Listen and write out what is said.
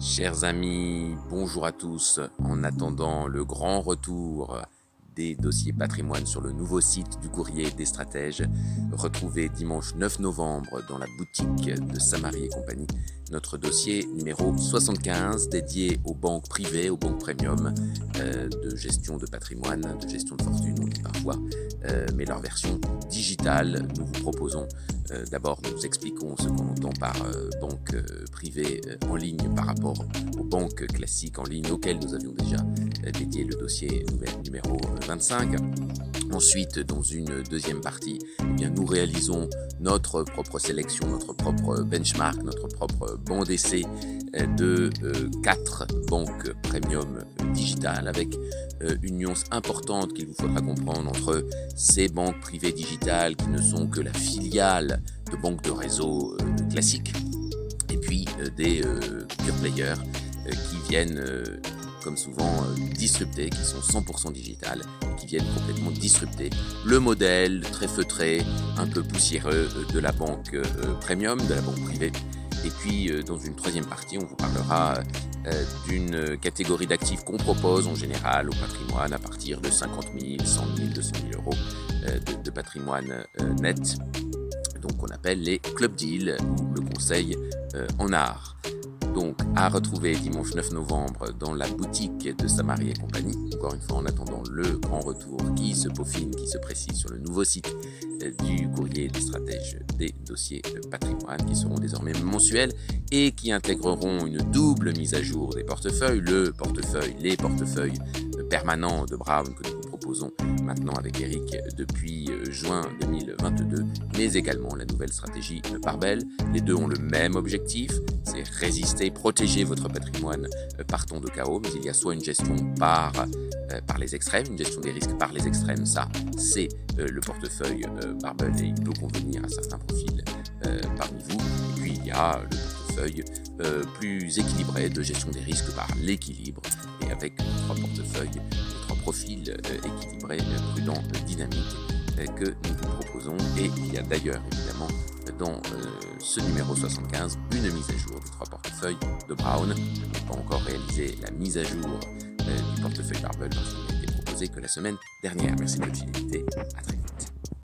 Chers amis, bonjour à tous. En attendant le grand retour des dossiers patrimoine sur le nouveau site du Courrier des Stratèges, retrouvez dimanche 9 novembre dans la boutique de Samary et compagnie notre dossier numéro 75 dédié aux banques privées, aux banques premium de gestion de patrimoine, de gestion de fortune, on dit parfois, mais leur version digitale. Nous vous proposons d'abord, nous expliquons ce qu'on entend par banque privée en ligne par rapport aux banques classiques en ligne auxquelles nous avions déjà dédié le dossier numéro 25. Ensuite, dans une deuxième partie, nous réalisons notre propre sélection, notre propre benchmark, notre propre banc d'essai de 4 banques premium digitales avec une nuance importante qu'il vous faudra comprendre entre ces banques privées digitales qui ne sont que la filiale de banques de réseau classiques et puis des pure players qui viennent comme souvent disrupter, qui sont 100% digitales et qui viennent complètement disrupter le modèle très feutré, un peu poussiéreux de la banque premium, de la banque privée. Et puis dans une troisième partie, on vous parlera d'une catégorie d'actifs qu'on propose en général au patrimoine à partir de 50 000, 100 000, 200 000 euros de patrimoine net. Donc on appelle les club deals ou le conseil en art. Donc à retrouver dimanche 9 novembre dans la boutique de Samary et compagnie. Encore une fois, en attendant le grand retour qui se peaufine, qui se précise sur le nouveau site du Courrier des Stratèges des dossiers patrimoine qui seront désormais mensuels et qui intégreront une double mise à jour des portefeuilles, les portefeuilles permanents de Brown que nous vous proposons maintenant avec Eric depuis juin 2022, mais également la nouvelle stratégie Barbel. Les deux ont le même objectif, c'est résister, protéger votre patrimoine par temps de chaos, mais il y a soit une gestion par les extrêmes, une gestion des risques par les extrêmes, ça c'est le portefeuille Barbel et il peut convenir à certains profils parmi vous, et puis il y a le portefeuille plus équilibré de gestion des risques par l'équilibre, et avec trois portefeuilles, trois profils équilibrés, prudents, dynamiques que nous vous proposons. Et il y a d'ailleurs évidemment dans ce numéro 75 une mise à jour des trois portefeuilles de Brown. Je n'ai pas encore réalisé la mise à jour du portefeuille Barbel parce qu'il n'a été proposé que la semaine dernière. Merci de votre fidélité, à très vite.